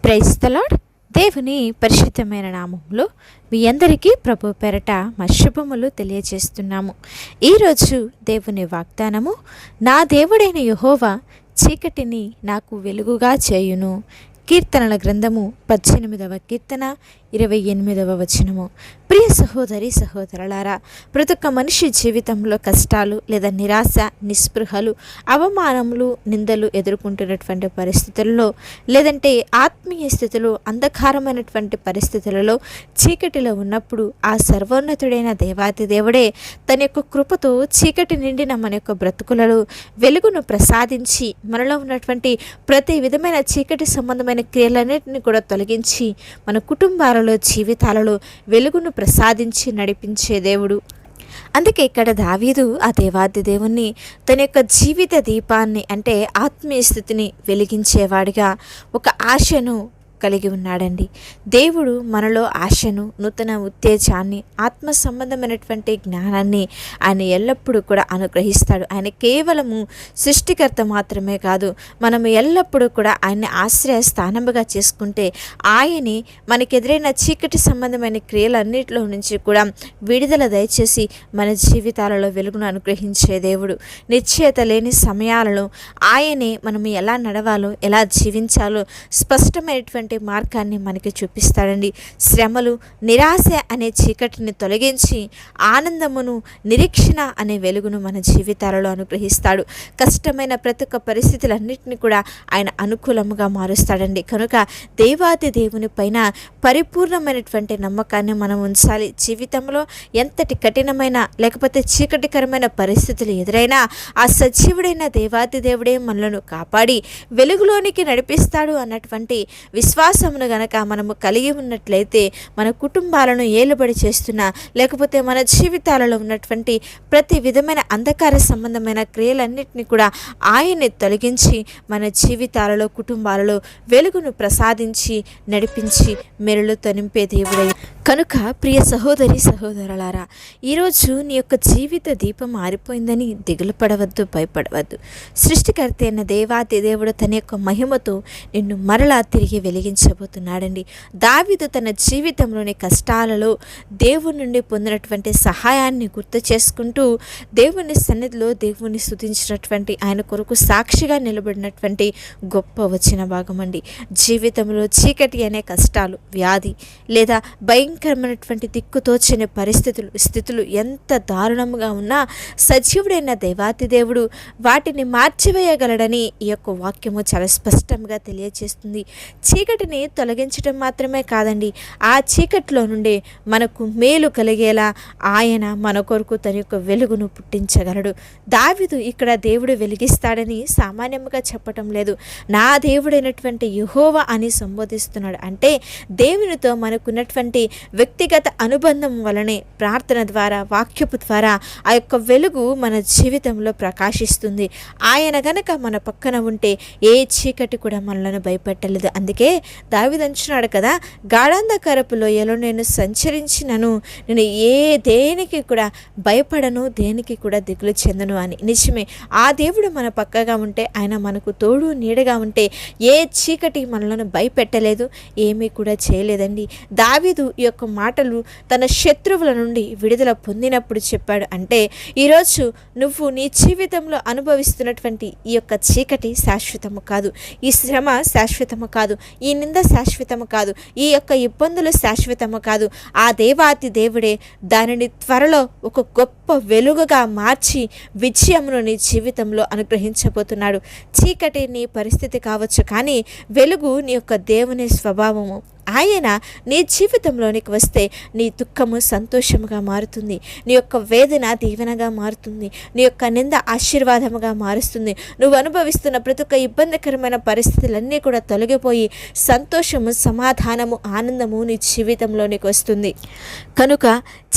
Praise the lord. దేవుని పరిశుద్ధమైన నామములో మీ అందరికీ ప్రభు పేరట మా శుభములు తెలియజేస్తున్నాము. ఈరోజు దేవుని వాగ్దానము, నా దేవుడైన యెహోవా చీకటిని నాకు వెలుగుగా చేయును. కీర్తనల గ్రంథము 18వ కీర్తన 28వ వచనము. ప్రియ సహోదరి సహోదరులారా, ప్రతి ఒక్క మనిషి జీవితంలో కష్టాలు లేదా నిరాశ, నిస్పృహలు, అవమానములు, నిందలు ఎదుర్కొంటున్నటువంటి పరిస్థితుల్లో, లేదంటే ఆత్మీయ స్థితిలో, అంధకారమైనటువంటి పరిస్థితులలో, చీకటిలో ఉన్నప్పుడు ఆ సర్వోన్నతుడైన దేవాతి దేవుడే తన యొక్క కృపతో చీకటి నిండిన మన యొక్క బ్రతుకులలో వెలుగును ప్రసాదించి మనలో ఉన్నటువంటి ప్రతి విధమైన చీకటి సంబంధమైన క్రియలన్నింటినీ కూడా తొలగించి మన కుటుంబాలలో, జీవితాలలో వెలుగును ప్రసాదించి నడిపించే దేవుడు. అందుకే ఇక్కడ దావీదు ఆ దేవాది దేవుణ్ణి తన యొక్క జీవిత దీపాన్ని, అంటే ఆత్మీయ స్థితిని వెలిగించేవాడిగా ఒక ఆశను కలిగి ఉన్నాడండి. దేవుడు మనలో ఆశను, నూతన ఉత్తేజాన్ని, ఆత్మ సంబంధమైనటువంటి జ్ఞానాన్ని ఆయన ఎల్లప్పుడూ కూడా అనుగ్రహిస్తాడు. ఆయన కేవలము సృష్టికర్త మాత్రమే కాదు, మనము ఎల్లప్పుడూ కూడా ఆయన్ని ఆశ్రయ స్థానముగా చేసుకుంటే ఆయనే మనకెదురైన చీకటి సంబంధమైన క్రియలన్నిటిలో నుంచి కూడా విడుదల దయచేసి మన జీవితాలలో వెలుగును అనుగ్రహించే దేవుడు. నిశ్చయత లేని సమయాలలో ఆయనే మనము ఎలా నడవాలో, ఎలా జీవించాలో స్పష్టమైనటువంటి మార్గాన్ని మనకి చూపిస్తాడండి. శ్రమలు, నిరాశ అనే చీకటిని తొలగించి ఆనందమును, నిరీక్షణ అనే వెలుగును మన జీవితాలలో అనుగ్రహిస్తాడు. కష్టమైన ప్రతి ఒక్క పరిస్థితులన్నింటినీ కూడా ఆయన అనుకూలముగా మారుస్తాడండి. కనుక దేవాది దేవుని పైన పరిపూర్ణమైనటువంటి నమ్మకాన్ని మనం ఉంచాలి. జీవితంలో ఎంతటి కఠినమైన లేకపోతే చీకటికరమైన పరిస్థితులు ఎదురైనా ఆ సజీవుడైన దేవాది దేవుడే మనలను కాపాడి వెలుగులోనికి నడిపిస్తాడు అన్నటువంటి విశ్వాసమును గనక మనము కలిగి ఉన్నట్లయితే మన కుటుంబాలను ఏలుబడి చేస్తున్న, లేకపోతే మన జీవితాలలో ఉన్నటువంటి ప్రతి విధమైన అంధకార సంబంధమైన క్రియలన్నింటినీ కూడా ఆయన్ని తొలగించి మన జీవితాలలో, కుటుంబాలలో వెలుగును ప్రసాదించి నడిపించి మెరులతో నింపే దేవుడై. కనుక ప్రియ సహోదరి సహోదరులారా, ఈరోజు నీ యొక్క జీవిత దీపం ఆరిపోయిందని దిగులు పడవద్దు, భయపడవద్దు. సృష్టికర్త అయిన దేవాతి దేవుడు తన యొక్క మహిమతో నిన్ను మరలా తిరిగి వెలిగించబోతున్నాడండి. దావీదు తన జీవితంలోని కష్టాలలో దేవుని నుండి పొందినటువంటి సహాయాన్ని గుర్తు చేసుకుంటూ దేవుని సన్నిధిలో దేవుని స్తుతించినటువంటి, ఆయన కొరకు సాక్షిగా నిలబడినటువంటి గొప్ప వచన భాగం అండి. జీవితంలో చీకటి అనే కష్టాలు, వ్యాధి లేదా భయంకరమైనటువంటి దిక్కుతోచని స్థితులు ఎంత దారుణంగా ఉన్నా సజీవుడైన దేవాతి దేవుడు వాటిని మార్చివేయగలడని ఈ యొక్క వాక్యము చాలా స్పష్టంగా తెలియజేస్తుంది. చీకటిని తొలగించడం మాత్రమే కాదండి, ఆ చీకటిలో నుండి మనకు మేలు కలిగేలా ఆయన మన కొరకు తన యొక్క వెలుగును పుట్టించగలడు. దావీదు ఇక్కడ దేవుడు వెలిగిస్తాడని సామాన్యంగా చెప్పటం లేదు, నా దేవుడైనటువంటి యెహోవా అని సంబోధిస్తున్నాడు. అంటే దేవునితో మనకున్నటువంటి వ్యక్తిగత అనుబంధం వలనే ప్రార్థన ద్వారా, వాక్యపు ద్వారా ఆ యొక్క వెలుగు మన జీవితంలో ప్రకాశిస్తుంది. ఆయన గనక మన పక్కన ఉంటే ఏ చీకటి కూడా మనలను భయపెట్టలేదు. అందుకే దావీదు అంటున్నాడు కదా, గాఢాంధకారపు లోయలో నేను సంచరించినను నేను దేనికి కూడా భయపడను, దేనికి కూడా దిగులు చెందను అని. నిజమే, ఆ దేవుడు మన పక్కగా ఉంటే, ఆయన మనకు తోడు నీడగా ఉంటే ఏ చీకటి మనలను భయపెట్టలేదు, ఏమీ కూడా చేయలేదండి. దావీదు ఈ యొక్క మాటలు తన శత్రువుల నుండి విడుదల పొందినప్పుడు చెప్పాడు. అంటే ఈరోజు నువ్వు నీ జీవితంలో అనుభవిస్తున్నటువంటి ఈ యొక్క చీకటి శాశ్వతము కాదు, ఈ శ్రమ శాశ్వతము కాదు, ఈ నింద శాశ్వతము కాదు, ఈ యొక్క ఇబ్బందులు శాశ్వతము కాదు. ఆ దేవాతి దేవుడే దానిని త్వరలో ఒక గొప్ప వెలుగుగా మార్చి విజయమును నీ జీవితంలో అనుగ్రహించబోతున్నాడు. చీకటి నీ పరిస్థితి కావచ్చు, కానీ వెలుగు నీ యొక్క దేవుని స్వభావము. ఆయన నీ జీవితంలోనికి వస్తే నీ దుఃఖము సంతోషముగా మారుతుంది, నీ యొక్క వేదన దీవెనగా మారుతుంది, నీ యొక్క నింద ఆశీర్వాదముగా మారుస్తుంది. నువ్వు అనుభవిస్తున్న ప్రతి ఒక్క ఇబ్బందికరమైన పరిస్థితులన్నీ కూడా తొలగిపోయి సంతోషము, సమాధానము, ఆనందము నీ జీవితంలోనికి వస్తుంది. కనుక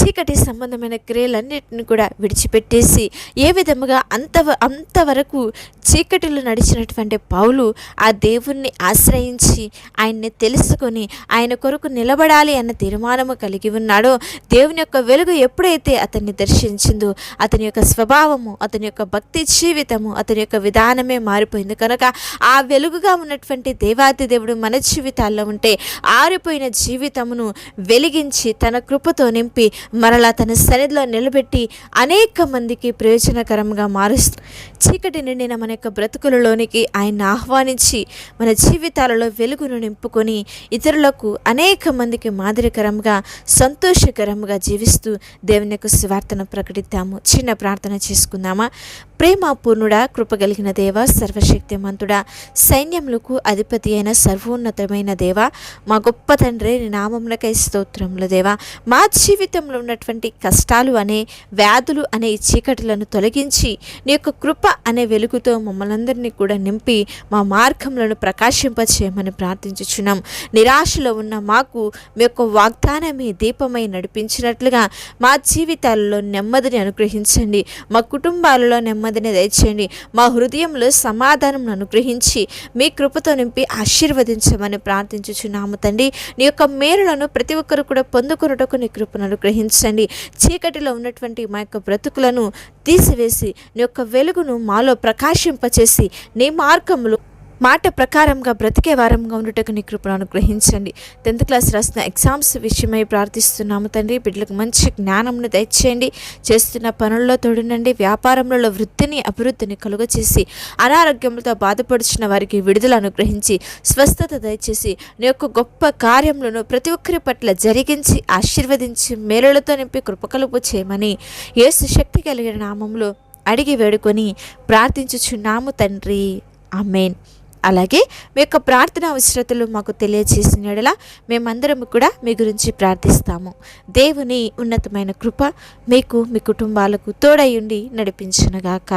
చీకటి సంబంధమైన క్రియలన్నిటిని కూడా విడిచిపెట్టేసి ఏ విధముగా అంతవరకు చీకటిలో నడిచినటువంటి పౌలు ఆ దేవుణ్ణి ఆశ్రయించి ఆయన్ని తెలుసుకొని ఆయన కొరకు నిలబడాలి అన్న తీర్మానము కలిగి ఉన్నాడో, దేవుని యొక్క వెలుగు ఎప్పుడైతే అతన్ని దర్శించిందో అతని యొక్క స్వభావము, అతని యొక్క భక్తి జీవితము, అతని యొక్క విధానమే మారిపోయింది. కనుక ఆ వెలుగుగా ఉన్నటువంటి దేవాది దేవుడు మన జీవితాల్లో ఉంటే ఆరిపోయిన జీవితమును వెలిగించి తన కృపతో నింపి మరలా తన సన్నిధిలో నిలబెట్టి అనేక మందికి ప్రయోజనకరంగా మారుస్తూ చీకటి నిండిన మన యొక్క బ్రతుకులలోనికి ఆయన ఆహ్వానించి మన జీవితాలలో వెలుగును నింపుకొని ఇతరులకు అనేక మందికి మాదిరికరంగా సంతోషకరంగా జీవిస్తూ దేవుని యొక్క సువార్తను ప్రకటిద్దాము. చిన్న ప్రార్థన చేసుకుందామా? ప్రేమ పూర్ణుడా, కృపగలిగిన దేవ, సర్వశక్తిమంతుడా, సైన్యములకు అధిపతి అయిన సర్వోన్నతమైన దేవ, మా గొప్ప తండ్రి, నీ నామమునకై స్తోత్రములు దేవా. మా జీవితంలో ఉన్నటువంటి కష్టాలు అనే, వ్యాధులు అనే ఈ చీకటిలను తొలగించి నీ యొక్క కృప అనే వెలుగుతో మమ్మల్ని అందరినీ కూడా నింపి మా మార్గములను ప్రకాశింపచేయమని ప్రార్థించుచున్నాం. నిరాశలో ఉన్న మాకు మీ యొక్క వాగ్దానమే దీపమై నడిపించినట్లుగా మా జీవితాలలో నెమ్మదిని అనుగ్రహించండి. మా కుటుంబాలలో నెమ్మదిని దయచేయండి. మా హృదయంలో సమాధానం అనుగ్రహించి మీ కృపతో నింపి ఆశీర్వదించమని ప్రార్థించుచున్నాము తండ్రి. నీ యొక్క మేలులను ప్రతి ఒక్కరు కూడా పొందుకొనుటకు నీ కృపను అనుగ్రహించండి. చీకటిలో ఉన్నటువంటి మా యొక్క బ్రతుకులను తీసివేసి నీ యొక్క వెలుగును మాలో ప్రకాశింపచేసి నీ మార్గములు మాట ప్రకారంగా బ్రతికే వారంగా ఉండటకు నీ కృపను అనుగ్రహించండి. 10th క్లాస్ రాసిన ఎగ్జామ్స్ విషయమై ప్రార్థిస్తున్నాము తండ్రి. బిడ్డలకు మంచి జ్ఞానంను దయచేయండి. చేస్తున్న పనుల్లో తోడునండి. వ్యాపారంలో వృద్ధిని, అభివృద్ధిని కలుగచేసి అనారోగ్యంతో బాధపడుచున్న వారికి విడుదల అనుగ్రహించి స్వస్థత దయచేసి నీ యొక్క గొప్ప కార్యములను ప్రతి ఒక్కరి పట్ల జరిగించి ఆశీర్వదించి మేలులతో నింపి కృపకలుపు చేయమని యేసు శక్తి కలిగిన నామంలో అడిగి వేడుకొని ప్రార్థించుచున్నాము తండ్రి. ఆమేన్. అలాగే మీ యొక్క ప్రార్థన అవసరతలు మాకు తెలియజేసిన యెడల మేమందరం కూడా మీ గురించి ప్రార్థిస్తాము. దేవుని ఉన్నతమైన కృప మీకు, మీ కుటుంబాలకు తోడై ఉండి నడిపించునుగాక.